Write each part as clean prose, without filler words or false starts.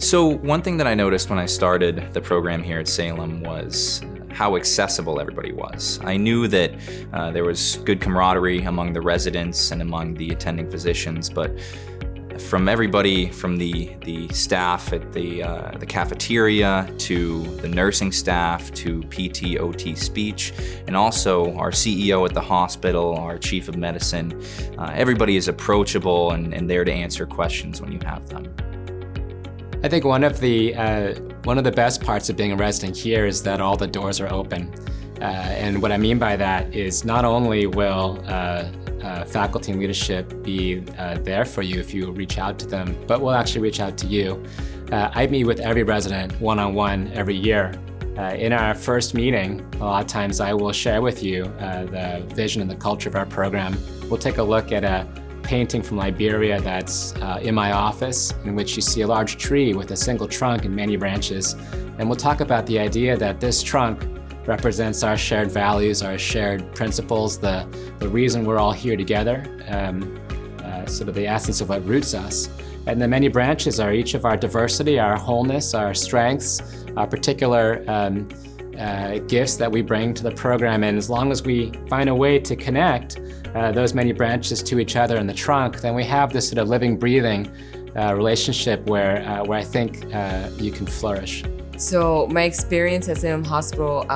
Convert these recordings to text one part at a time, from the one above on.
So one thing that I noticed when I started the program here at Salem was how accessible everybody was. I knew that there was good camaraderie among the residents and among the attending physicians, but from everybody, from the staff at the cafeteria to the nursing staff to PT, OT, speech, and also our CEO at the hospital, our chief of medicine, everybody is approachable and there to answer questions when you have them. I think one of the best parts of being a resident here is that all the doors are open. And what I mean by that is not only will faculty and leadership be there for you if you reach out to them, but we'll actually reach out to you. I meet with every resident one-on-one every year. In our first meeting, a lot of times I will share with you the vision and the culture of our program. We'll take a look at a painting from Liberia that's in my office, in which you see a large tree with a single trunk and many branches. And we'll talk about the idea that this trunk represents our shared values, our shared principles, the reason we're all here together, sort of the essence of what roots us. And the many branches are each of our diversity, our wholeness, our strengths, our particular gifts that we bring to the program. And as long as we find a way to connect those many branches to each other in the trunk, then we have this sort of living, breathing relationship where I think you can flourish. So my experience at Salem Hospital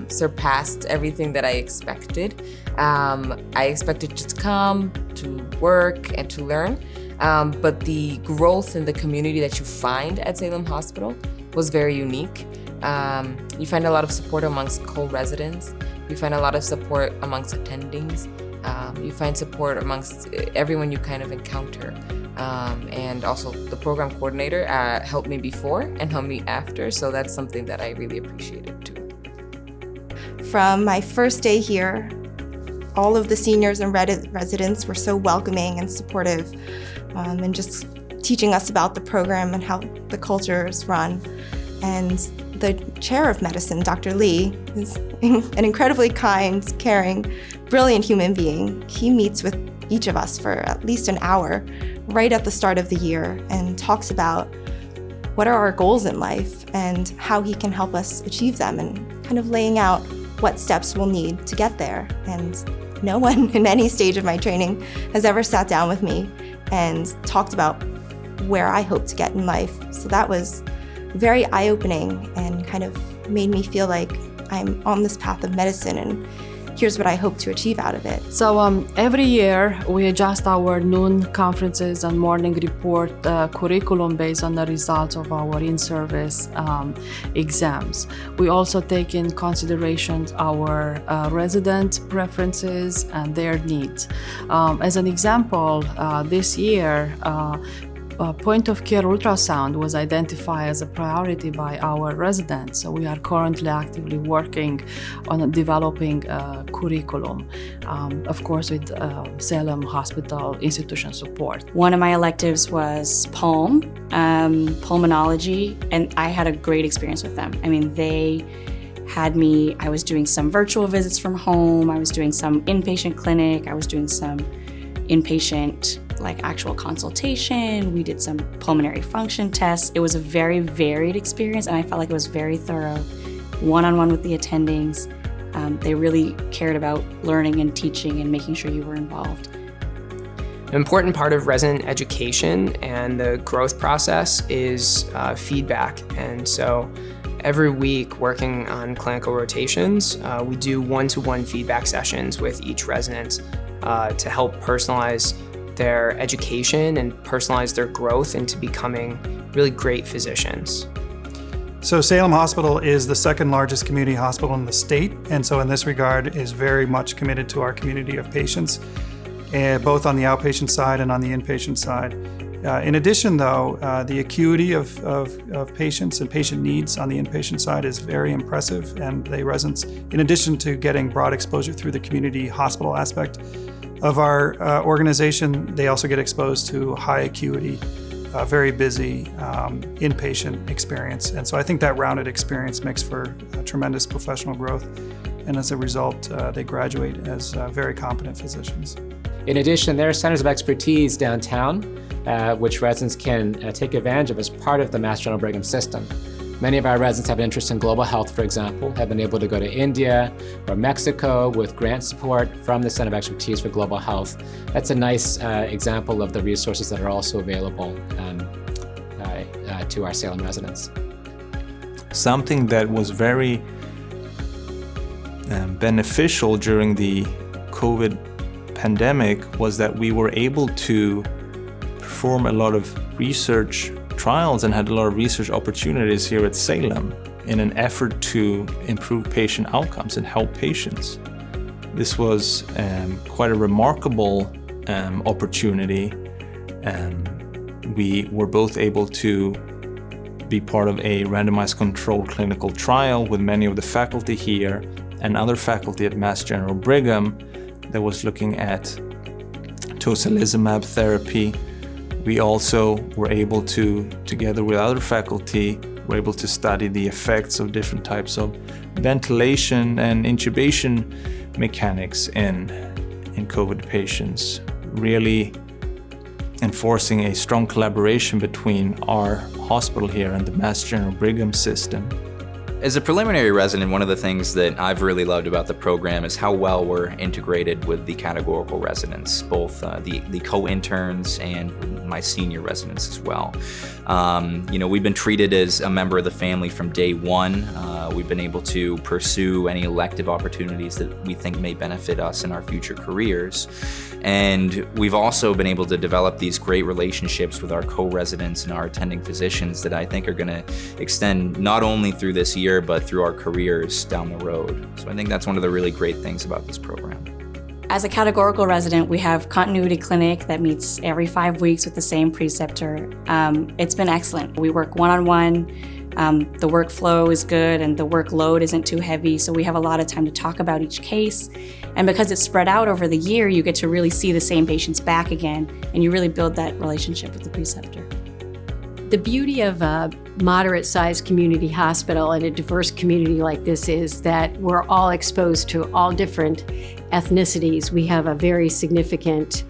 surpassed everything that I expected. I expected to come, to work, and to learn, but the growth in the community that you find at Salem Hospital was very unique. You find a lot of support amongst co-residents. You find a lot of support amongst attendings. You find support amongst everyone you kind of encounter. And also the program coordinator helped me before and helped me after, so that's something that I really appreciated too. From my first day here, all of the seniors and residents were so welcoming and supportive, and just teaching us about the program and how the culture is run. And the chair of medicine, Dr. Lee, is an incredibly kind, caring, brilliant human being. He meets with each of us for at least an hour right at the start of the year and talks about what are our goals in life and how he can help us achieve them, and kind of laying out what steps we'll need to get there. And no one in any stage of my training has ever sat down with me and talked about where I hope to get in life. So that was very eye-opening and kind of made me feel like I'm on this path of medicine and here's what I hope to achieve out of it. So every year we adjust our noon conferences and morning report curriculum based on the results of our in-service exams. We also take in consideration our resident preferences and their needs. As an example, this year, point-of-care ultrasound was identified as a priority by our residents. So we are currently actively working on developing a curriculum, of course with Salem Hospital institution support. One of my electives was pulmonology, and I had a great experience with them. I mean, they had me, I was doing some virtual visits from home, I was doing some inpatient clinic, I was doing some inpatient actual consultation. We did some pulmonary function tests. It was a very varied experience, and I felt like it was very thorough, one-on-one with the attendings. They really cared about learning and teaching and making sure you were involved. An important part of resident education and the growth process is feedback. And so every week, working on clinical rotations, we do one-to-one feedback sessions with each resident to help personalize their education and personalize their growth into becoming really great physicians. So Salem Hospital is the second largest community hospital in the state, and so in this regard is very much committed to our community of patients, both on the outpatient side and on the inpatient side. In addition, though, the acuity of patients and patient needs on the inpatient side is very impressive, and the residents, in addition to getting broad exposure through the community hospital aspect of our organization, they also get exposed to high acuity, very busy inpatient experience. And so I think that rounded experience makes for tremendous professional growth. And as a result, they graduate as very competent physicians. In addition, there are centers of expertise downtown, which residents can take advantage of as part of the Mass General Brigham system. Many of our residents have an interest in global health, for example, have been able to go to India or Mexico with grant support from the Center of Expertise for Global Health. That's a nice example of the resources that are also available to our Salem residents. Something that was very beneficial during the COVID pandemic was that we were able to perform a lot of research trials and had a lot of research opportunities here at Salem in an effort to improve patient outcomes and help patients. This was quite a remarkable opportunity. We were both able to be part of a randomized controlled clinical trial with many of the faculty here and other faculty at Mass General Brigham that was looking at tocilizumab therapy. We also were able to, together with other faculty, were able to study the effects of different types of ventilation and intubation mechanics in COVID patients, really enforcing a strong collaboration between our hospital here and the Mass General Brigham system. As a preliminary resident, one of the things that I've really loved about the program is how well we're integrated with the categorical residents, both the co-interns and my senior residents as well. We've been treated as a member of the family from day one. We've been able to pursue any elective opportunities that we think may benefit us in our future careers. And we've also been able to develop these great relationships with our co-residents and our attending physicians that I think are going to extend not only through this year, but through our careers down the road. So I think that's one of the really great things about this program. As a categorical resident, we have continuity clinic that meets every 5 weeks with the same preceptor. It's been excellent. We work one-on-one. The workflow is good and the workload isn't too heavy, so we have a lot of time to talk about each case. And because it's spread out over the year, you get to really see the same patients back again, and you really build that relationship with the preceptor. The beauty of a moderate-sized community hospital and a diverse community like this is that we're all exposed to all different ethnicities. We have a very significant,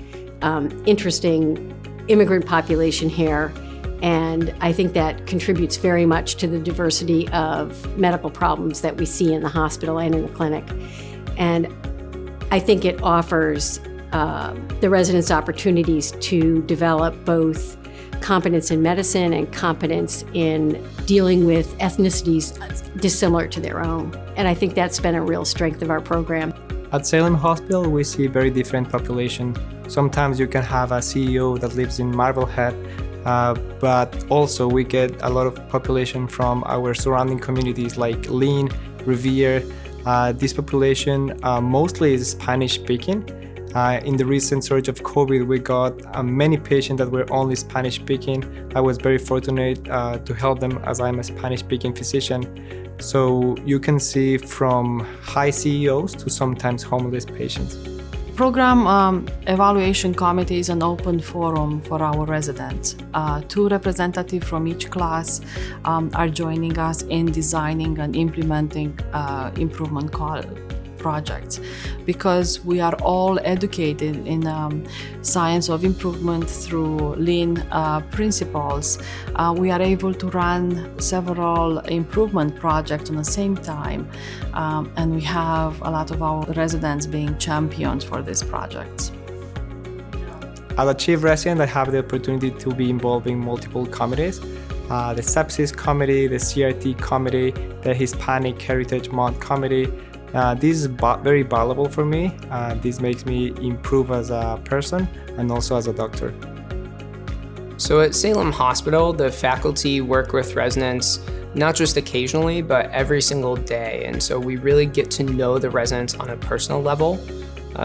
interesting immigrant population here, and I think that contributes very much to the diversity of medical problems that we see in the hospital and in the clinic. And I think it offers the residents opportunities to develop both competence in medicine and competence in dealing with ethnicities dissimilar to their own. And I think that's been a real strength of our program. At Salem Hospital, we see very different population. Sometimes you can have a CEO that lives in Marblehead, but also we get a lot of population from our surrounding communities like Lynn, Revere. This population mostly is Spanish speaking. In the recent surge of COVID, we got many patients that were only Spanish speaking. I was very fortunate to help them as I'm a Spanish speaking physician. So you can see from high CEOs to sometimes homeless patients. Program evaluation committee is an open forum for our residents. 2 representatives from each class are joining us in designing and implementing improvement projects. Because we are all educated in science of improvement through Lean principles, we are able to run several improvement projects at the same time, and we have a lot of our residents being champions for these projects. As a chief resident, I have the opportunity to be involved in multiple committees. The Sepsis Committee, the CRT Committee, the Hispanic Heritage Month Committee. This is very valuable for me. This makes me improve as a person and also as a doctor. So at Salem Hospital, the faculty work with residents not just occasionally, but every single day. And so we really get to know the residents on a personal level.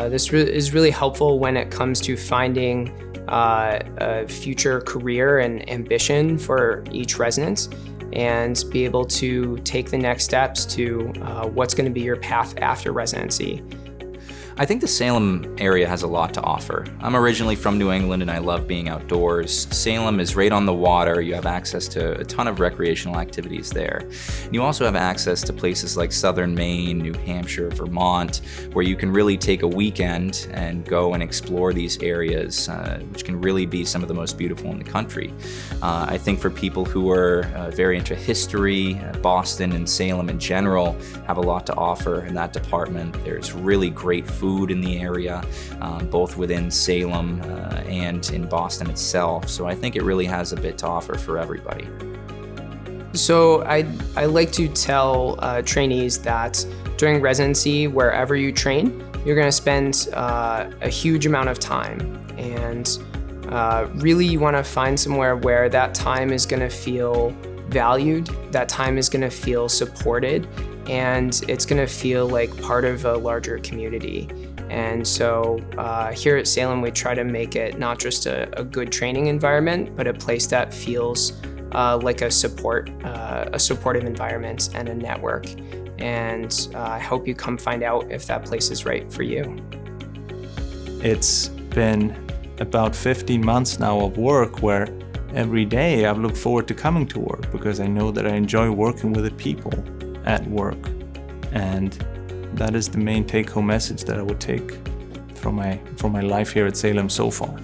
This is really helpful when it comes to finding a future career and ambition for each resident, and be able to take the next steps to what's going to be your path after residency. I think the Salem area has a lot to offer. I'm originally from New England and I love being outdoors. Salem is right on the water. You have access to a ton of recreational activities there. And you also have access to places like southern Maine, New Hampshire, Vermont, where you can really take a weekend and go and explore these areas, which can really be some of the most beautiful in the country. I think for people who are very into history, Boston and Salem in general have a lot to offer in that department. There's really great food in the area, both within Salem and in Boston itself. So I think it really has a bit to offer for everybody. So I like to tell trainees that during residency, wherever you train, you're going to spend a huge amount of time. And really you want to find somewhere where that time is going to feel valued, that time is going to feel supported, and it's going to feel like part of a larger community. And so here at Salem, we try to make it not just a good training environment, but a place that feels like a supportive environment and a network. And I hope you come find out if that place is right for you. It's been about 15 months now of work where every day I've looked forward to coming to work because I know that I enjoy working with the people at work. And that is the main take-home message that I would take from my life here at Salem so far.